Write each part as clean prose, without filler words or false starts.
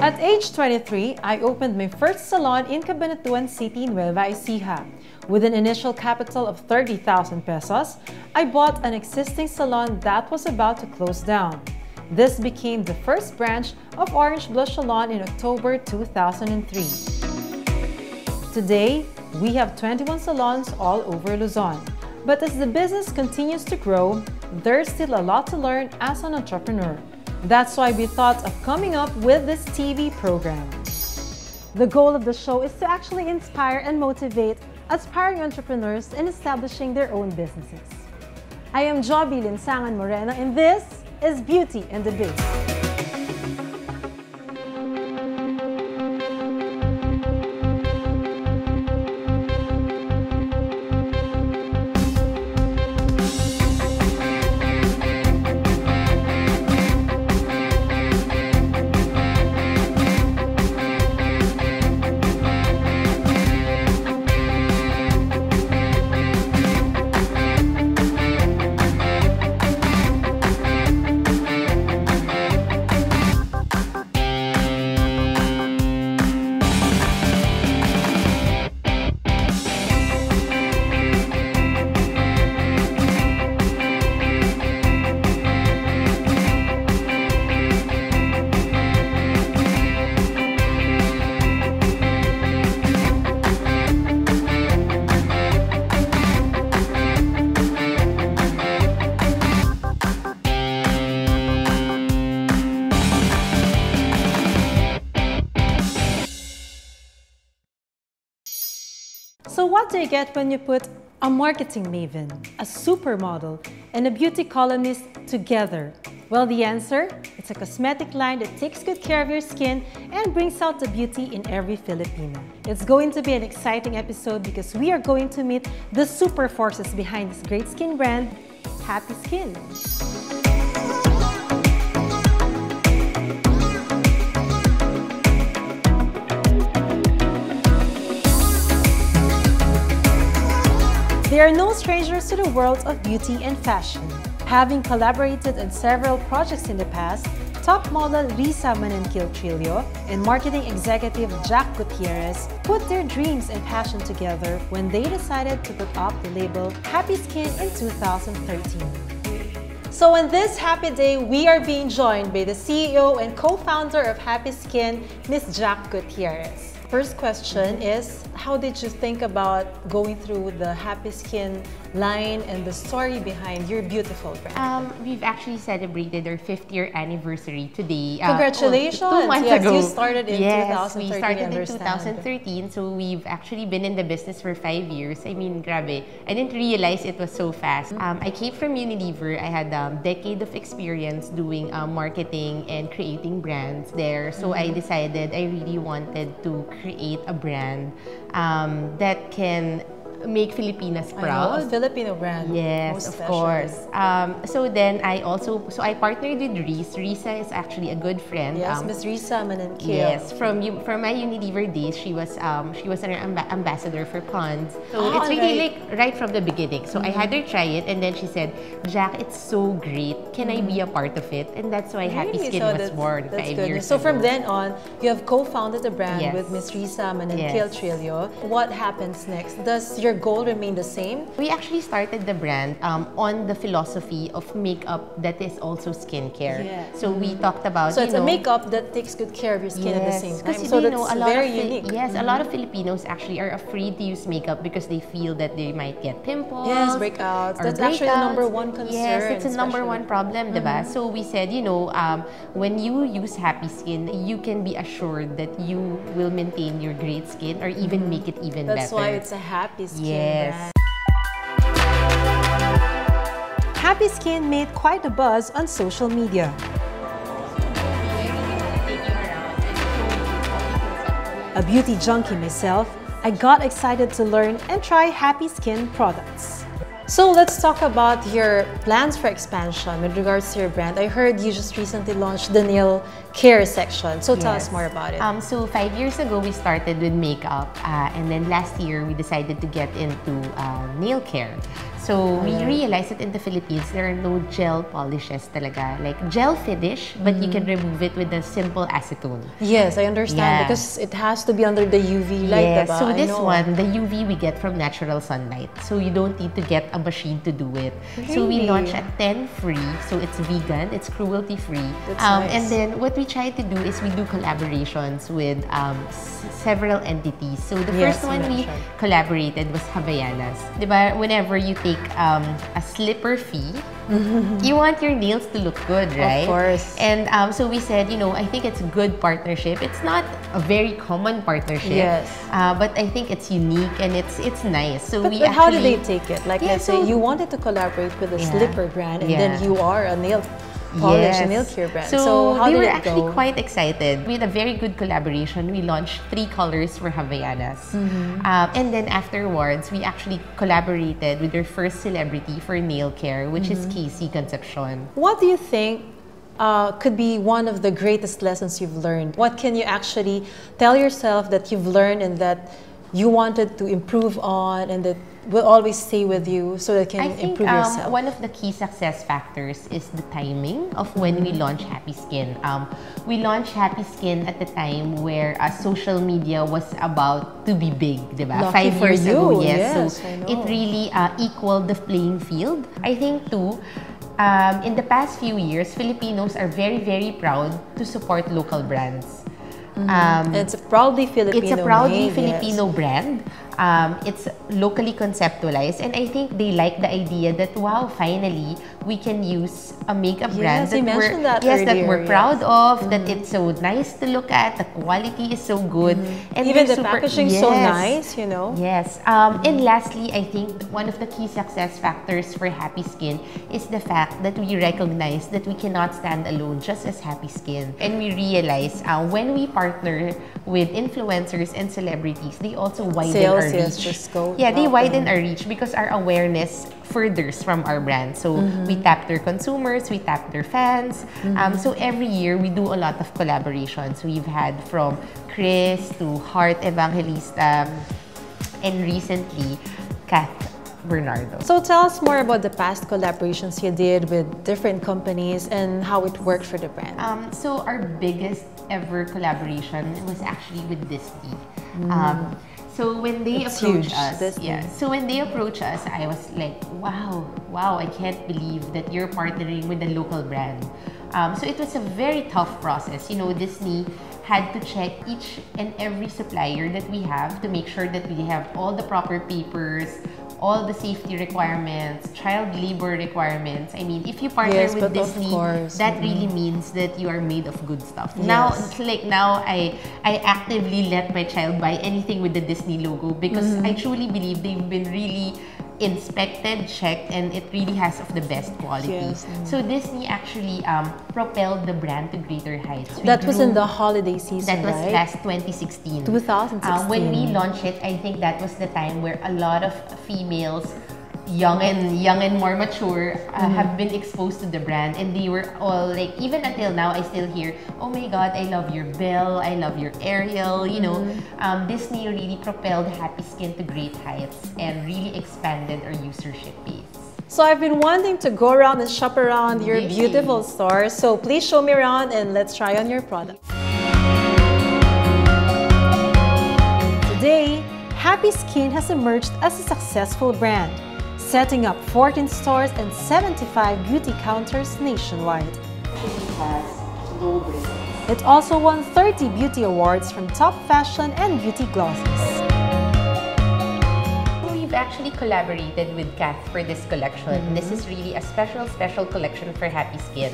At age 23, I opened my first salon in Cabanatuan City, Nueva Ecija. With an initial capital of 30,000 pesos, I bought an existing salon that was about to close down. This became the first branch of Orange Blush Salon in October 2003. Today, we have 21 salons all over Luzon. But as the business continues to grow, there's still a lot to learn as an entrepreneur. That's why we thought of coming up with this TV program. The goal of the show is to actually inspire and motivate aspiring entrepreneurs in establishing their own businesses. I am Joby Linsangan Moreno, and this is Beauty and the Biz. So what do you get when you put a marketing maven, a supermodel, and a beauty columnist together? Well, the answer, it's a cosmetic line that takes good care of your skin and brings out the beauty in every Filipino. It's going to be an exciting episode because we are going to meet the super forces behind this great skin brand, Happy Skin. They are no strangers to the world of beauty and fashion. Having collaborated on several projects in the past, top model Risa Mananquil-Trillo and marketing executive Jack Gutierrez put their dreams and passion together when they decided to put up the label Happy Skin in 2013. So on this happy day, we are being joined by the CEO and co-founder of Happy Skin, Ms. Jack Gutierrez. First question is, how did you think about going through the Happy Skin line and the story behind your beautiful brand? We've actually celebrated our 5th year anniversary today. Congratulations! 2 months yes, ago. You started in 2013. We started in 2013, so we've actually been in the business for 5 years. I mean, grabe. I didn't realize it was so fast. I came from Unilever. I had a decade of experience doing marketing and creating brands there. So I decided I really wanted to create a brand that can make Filipinas proud. I know, a Filipino brand. Yes, of course. So then I partnered with Reese. Risa is actually a good friend. Yes, Ms. Risa Mananquil. Yes, from my Unilever days, she was an ambassador for Pond's. So it's really like right from the beginning. So I had her try it, and then she said, "Jack, it's so great. Can I be a part of it?" And that's why Happy Skin was born 5 years ago. So from ago. then on, you have co-founded the brand with Ms. Risa Mananquil-Trillo. What happens next? Does your goal remain the same? We actually started the brand on the philosophy of makeup that is also skincare. So we talked about, so it's a makeup that takes good care of your skin at the same time. So that's very unique. Yes, a lot of Filipinos actually are afraid to use makeup because they feel that they might get pimples. Yes, breakouts. That's actually the #1 concern. Yes, it's a #1 problem, diba? So we said, when you use Happy Skin, you can be assured that you will maintain your great skin or even make it even better. That's why it's a Happy Skin. Yes. Happy Skin made quite a buzz on social media. A beauty junkie myself, I got excited to learn and try Happy Skin products. So let's talk about your plans for expansion with regards to your brand. I heard you just recently launched the nail care section. So tell us more about it. So 5 years ago, we started with makeup, and then last year we decided to get into nail care. So we realized that in the Philippines, there are no gel polishes talaga. Like gel finish, but you can remove it with a simple acetone. Yes, I understand because it has to be under the UV light. Yes, so this one, the UV we get from natural sunlight. So you don't need to get a machine to do it. Really? So we launch at 10 free. So it's vegan, it's cruelty free. That's nice. And then what we try to do is we do collaborations with several entities. So the first one we collaborated was Havaianas. Diba? Whenever you take a slipper fee, you want your nails to look good, right? Of course. And so we said, you know, I think it's a good partnership. It's not a very common partnership, but I think it's unique and it's nice. So but how did they take it? Like, let's say you wanted to collaborate with a slipper brand, and then you are a nail polish, a nail care brand. So how they did were it actually go? quite excited. We had a very good collaboration. We launched 3 colors for Havaianas. And then afterwards, we actually collaborated with their first celebrity for nail care, which is Casey Concepcion. What do you think could be one of the greatest lessons you've learned? What can you actually tell yourself that you've learned and that you wanted to improve on and that will always stay with you so that you can improve yourself? One of the key success factors is the timing of when we launch Happy Skin. We launched Happy Skin at the time where social media was about to be big, diba? Lucky 5 years ago, yes, so it really equaled the playing field. I think too, in the past few years, Filipinos are very, very proud to support local brands. It's proudly Filipino. It's a proudly made, Filipino brand. It's locally conceptualized, and I think they like the idea that wow, finally we can use a makeup brand that we're proud of, that it's so nice to look at, the quality is so good, and even the packaging so nice, you know. Yes, and lastly, I think one of the key success factors for Happy Skin is the fact that we recognize that we cannot stand alone just as Happy Skin, and we realize when we partner with influencers and celebrities, they also widen our reach. They widen our reach because our awareness furthers from our brand. So we tap their consumers, we tap their fans. So every year we do a lot of collaborations. We've had from Chris to Heart Evangelista, and recently Kath Bernardo. So tell us more about the past collaborations you did with different companies and how it worked for the brand. So our biggest ever collaboration was actually with Disney. So when they approached us, so when they approached us, I was like, wow, I can't believe that you're partnering with a local brand. So it was a very tough process. You know, Disney had to check each and every supplier that we have to make sure that we have all the proper papers, all the safety requirements, child labor requirements. I mean, if you partner with Disney, that really means that you are made of good stuff. Now, it's like now I actively let my child buy anything with the Disney logo because I truly believe they've been really inspected, checked, and it really has of the best quality. So Disney actually propelled the brand to greater heights. That was in the holiday season, That was last 2016. 2016. When we launched it, I think that was the time where a lot of females, young and more mature, have been exposed to the brand, and they were all like, even until now, I still hear, oh my God, I love your Belle, I love your Ariel. You know, Disney really propelled Happy Skin to great heights and really expanded our usership base. So I've been wanting to go around and shop around your beautiful store. So please show me around and let's try on your products. Today, Happy Skin has emerged as a successful brand, setting up 14 stores and 75 beauty counters nationwide. It also won 30 beauty awards from top fashion and beauty glosses. We've actually collaborated with Kath for this collection. This is really a special collection for Happy Skin.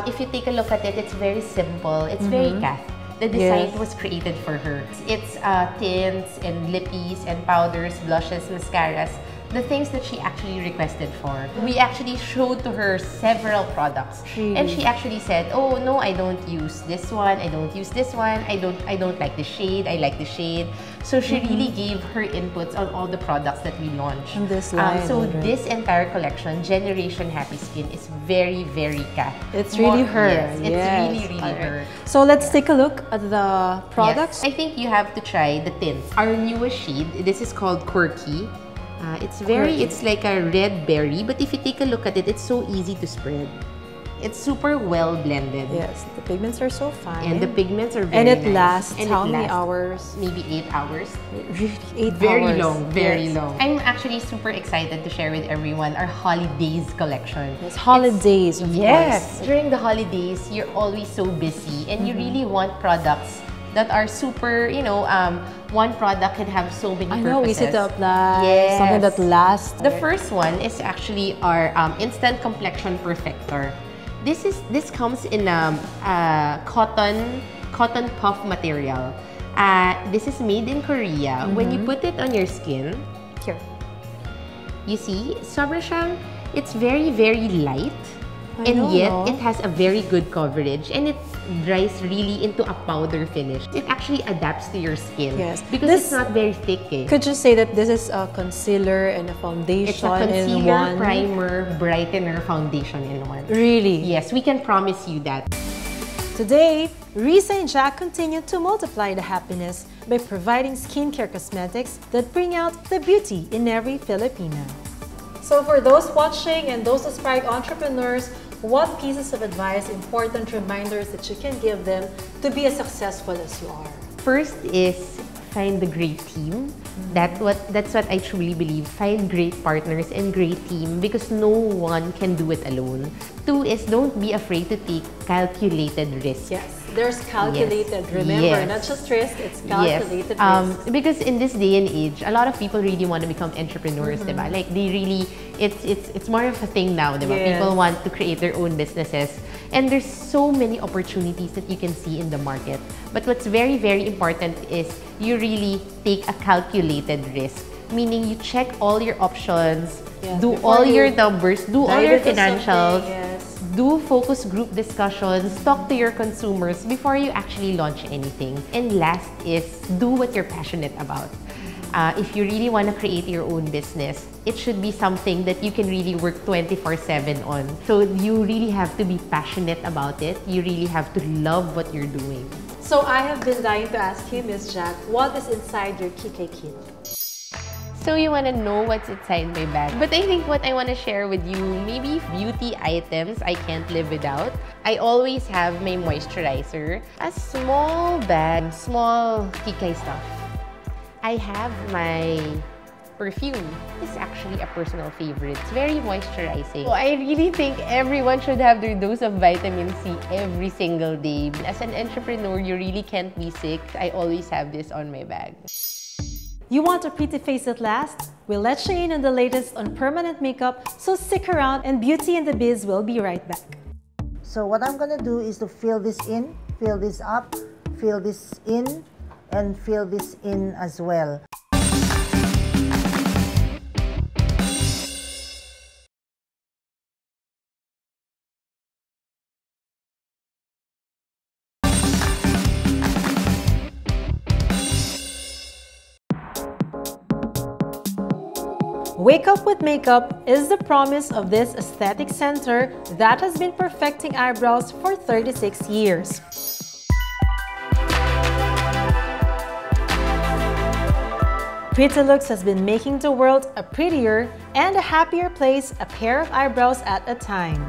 If you take a look at it, it's very simple. It's very Kath. The design was created for her. It's tints and lippies and powders, blushes, mascaras the things that she actually requested for. We actually showed to her several products. And she actually said, oh no, I don't use this one, I don't use this one, I don't like the shade, I like the shade. So she really gave her inputs on all the products that we launched. And this line, so this entire collection, Generation Happy Skin, is very, very Kat. It's really her. Yes, it's really her. So let's take a look at the products. Yes. I think you have to try the tints. Our newest shade, this is called Quirky. It's like a red berry, but if you take a look at it, it's so easy to spread. It's super well blended. Yes, the pigments are so fine. And the pigments are very nice. And it lasts how many hours? Maybe 8 hours. Really, 8 very hours. Long, very long. I'm actually super excited to share with everyone our holidays collection. Yes, holidays, of course. During the holidays, you're always so busy and you really want products that are super, you know, one product can have so many purposes. I know, easy to apply, something that lasts. The first one is actually our Instant Complexion Perfector. This comes in cotton puff material. This is made in Korea. When you put it on your skin, here, you see, sobrang siyang, it's very, very light. And yet, it has a very good coverage and it dries really into a powder finish. It actually adapts to your skin. Yes. Because it's not very thick. Could you say that this is a concealer and a foundation it's a concealer, in one? primer, brightener, foundation in one. Really? Yes, we can promise you that. Today, Risa and Jack continue to multiply the happiness by providing skincare cosmetics that bring out the beauty in every Filipino. So for those watching and those aspiring entrepreneurs, what pieces of advice, important reminders that you can give them to be as successful as you are? First is find the great team. That's what I truly believe. Find great partners and great team because no one can do it alone. Two is don't be afraid to take calculated risks. Yes. There's calculated, remember, not just risk, it's calculated risk. Because in this day and age, a lot of people really want to become entrepreneurs, diba? Like they really, it's more of a thing now, diba? People want to create their own businesses. And there's so many opportunities that you can see in the market. But what's very, very important is you really take a calculated risk. Meaning you check all your options, do all your numbers, do all your financials, do focus group discussions, talk to your consumers before you actually launch anything. And last is do what you're passionate about. If you really want to create your own business, it should be something that you can really work 24/7 on. So you really have to be passionate about it. You really have to love what you're doing. So I have been dying to ask you, Ms. Jack, what is inside your Kikay kit? So you want to know what's inside my bag. But I think what I want to share with you, maybe beauty items I can't live without. I always have my moisturizer, a small bag, small Kikay stuff. I have my perfume. It's actually a personal favorite. It's very moisturizing. So I really think everyone should have their dose of vitamin C every single day. As an entrepreneur, you really can't be sick. I always have this on my bag. You want a pretty face at last? We'll let you in on the latest on permanent makeup, so stick around and Beauty and the Biz will be right back. So what I'm gonna do is to fill this in, fill this up, fill this in, and fill this in as well. Wake Up with Makeup is the promise of this aesthetic center that has been perfecting eyebrows for 36 years. Pretty Looks has been making the world a prettier and a happier place, a pair of eyebrows at a time.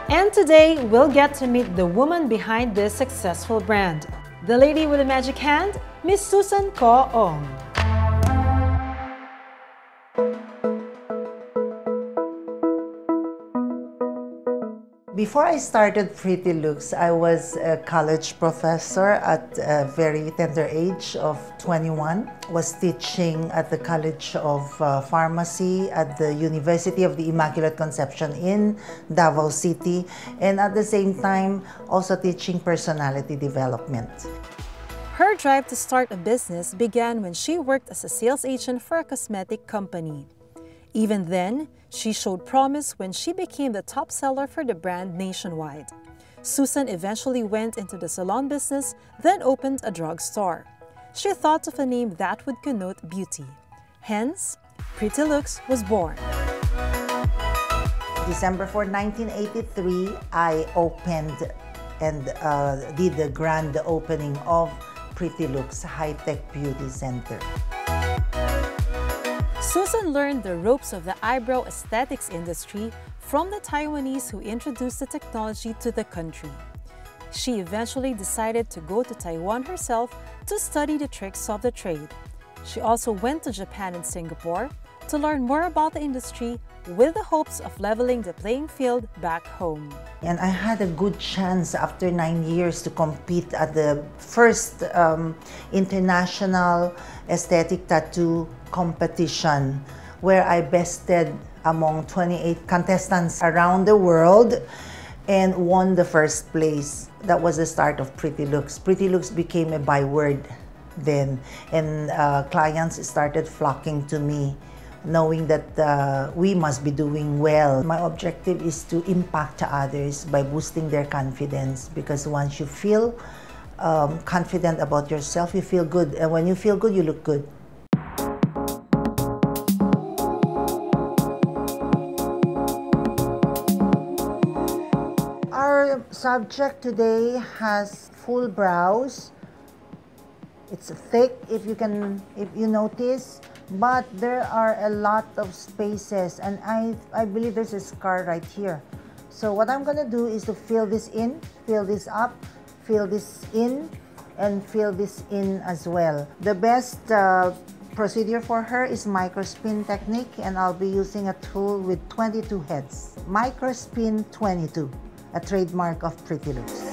And today, we'll get to meet the woman behind this successful brand. The lady with the magic hand, Miss Susan Ko Ong. Before I started Pretty Looks, I was a college professor at a very tender age of 21. Was teaching at the College of Pharmacy at the University of the Immaculate Conception in Davao City, and at the same time also teaching personality development. Her drive to start a business began when she worked as a sales agent for a cosmetic company. Even then, she showed promise when she became the top seller for the brand nationwide. Susan eventually went into the salon business, then opened a drugstore. She thought of a name that would connote beauty. Hence, Pretty Looks was born. December 4, 1983, I opened and did the grand opening of Pretty Looks High-Tech Beauty Center. Susan learned the ropes of the eyebrow aesthetics industry from the Taiwanese who introduced the technology to the country. She eventually decided to go to Taiwan herself to study the tricks of the trade. She also went to Japan and Singapore to learn more about the industry with the hopes of leveling the playing field back home. And I had a good chance after 9 years to compete at the first international aesthetic tattoo competition, where I bested among 28 contestants around the world and won the first place. That was the start of Pretty Looks. Pretty Looks became a byword then, and clients started flocking to me, knowing that we must be doing well. My objective is to impact others by boosting their confidence, because once you feel confident about yourself, you feel good. And when you feel good, you look good. Our subject today has full brows. It's thick, if you notice, but there are a lot of spaces, and I believe there's a scar right here. So what I'm gonna do is to fill this in, fill this up, fill this in, and fill this in as well. The best procedure for her is microspin technique, and I'll be using a tool with 22 heads. Microspin 22, a trademark of Pretty Looks.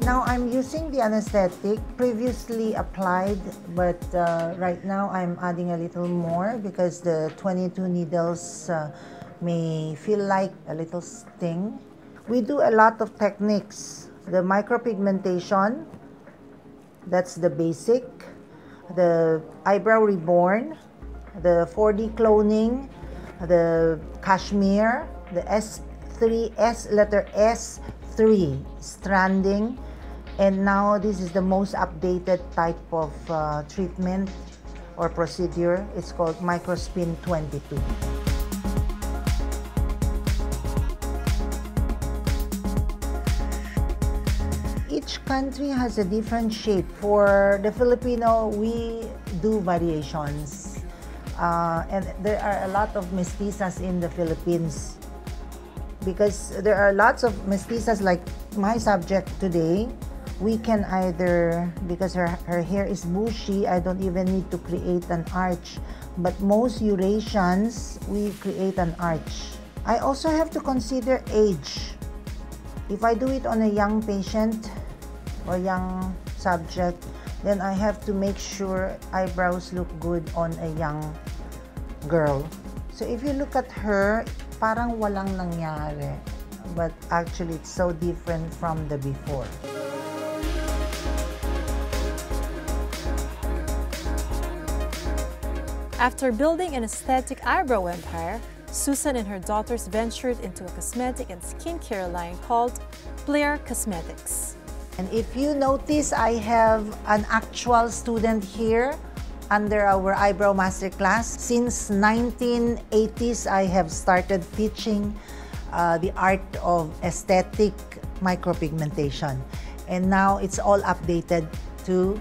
Now I'm using the anesthetic previously applied, but right now I'm adding a little more because the 22 needles may feel like a little sting. We do a lot of techniques. The micropigmentation, that's the basic. The eyebrow reborn, the 4D cloning, the cashmere, the letter S3 stranding. And now this is the most updated type of treatment or procedure. It's called Microspin 22. Each country has a different shape. For the Filipino, we do variations. And there are a lot of mestizas in the Philippines, because there are lots of mestizas like my subject today. We can either, because her hair is bushy, I don't even need to create an arch. But most Eurasians, we create an arch. I also have to consider age. If I do it on a young patient or young subject, then I have to make sure eyebrows look good on a young girl. So if you look at her, parang walang nangyari. But actually, it's so different from the before. After building an aesthetic eyebrow empire, Susan and her daughters ventured into a cosmetic and skincare line called Blair Cosmetics. And if you notice, I have an actual student here under our eyebrow masterclass. Since 1980s, I have started teaching the art of aesthetic micropigmentation. And now it's all updated to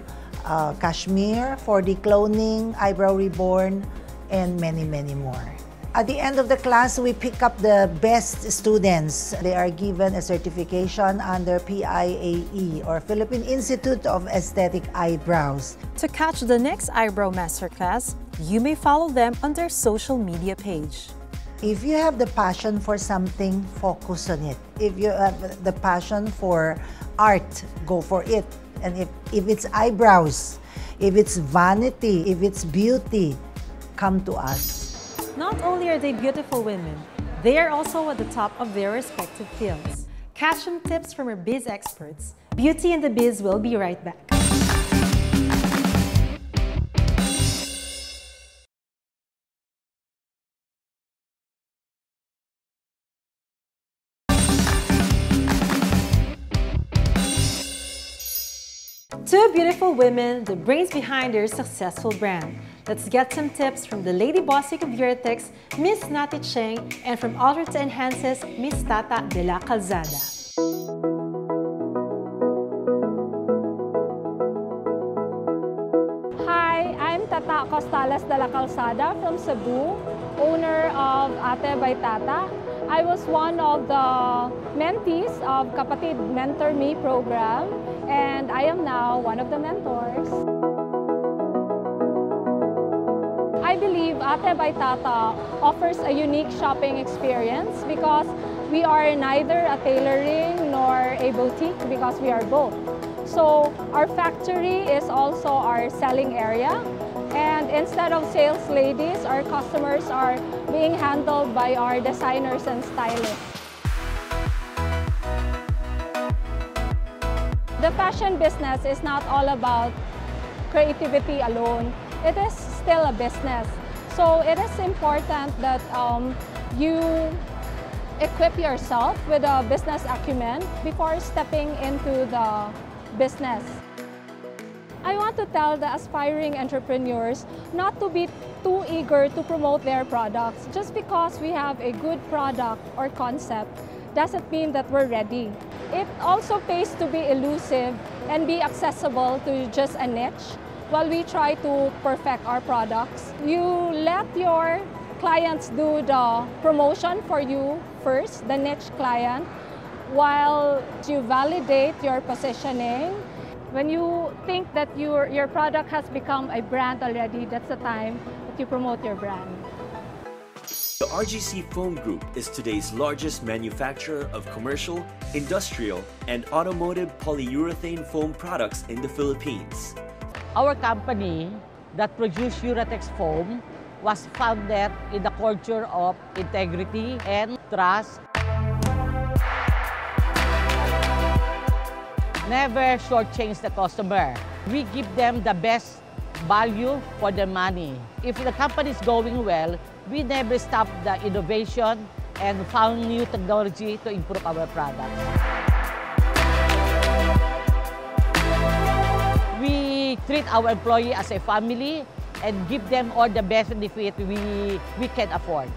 cashmere, 4D cloning, eyebrow reborn, and many, many more. At the end of the class, we pick up the best students. They are given a certification under PIAE, or Philippine Institute of Aesthetic Eyebrows. To catch the next eyebrow masterclass, you may follow them on their social media page. If you have the passion for something, focus on it. If you have the passion for art, go for it. And if it's eyebrows, if it's vanity, if it's beauty, come to us. Not only are they beautiful women, they are also at the top of their respective fields. Catch some tips from our biz experts. Beauty and the Biz will be right back. Two beautiful women, the brains behind their successful brand. Let's get some tips from the Lady Bossy of Eurotex, Ms. Naty Cheng, and from Entreps Enhances, Ms. Tata Dela Calzada. Hi, I'm Tata Dela Calzada from Cebu, owner of Ate by Tata. I was one of the mentees of Kapatid Mentor Me program, and I am now one of the mentors. I believe Ate by Tata offers a unique shopping experience because we are neither a tailoring nor a boutique because we are both. So our factory is also our selling area, and instead of sales ladies, our customers are being handled by our designers and stylists. The fashion business is not all about creativity alone. It is still a business. So it is important that you equip yourself with a business acumen before stepping into the business. I want to tell the aspiring entrepreneurs not to be too eager to promote their products. Just because we have a good product or concept doesn't mean that we're ready. It also pays to be elusive and be accessible to just a niche while we try to perfect our products. You let your clients do the promotion for you first, the niche client, while you validate your positioning. When you think that your product has become a brand already, that's the time that you promote your brand. The RGC Foam Group is today's largest manufacturer of commercial, industrial, and automotive polyurethane foam products in the Philippines. Our company that produced Eurotex foam was founded in the culture of integrity and trust. Never shortchange the customer. We give them the best value for their money. If the company is going well, we never stop the innovation and found new technology to improve our products. We treat our employee as a family and give them all the best benefit we can afford.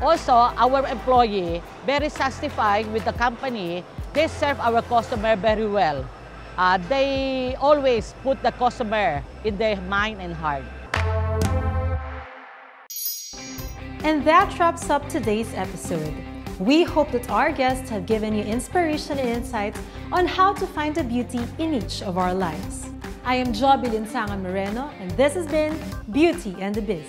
Also, our employee, very satisfied with the company. They serve our customer very well. They always put the customer in their mind and heart. And that wraps up today's episode. We hope that our guests have given you inspiration and insights on how to find the beauty in each of our lives. I am Joby Linsangan Moreno, and this has been Beauty and the Biz.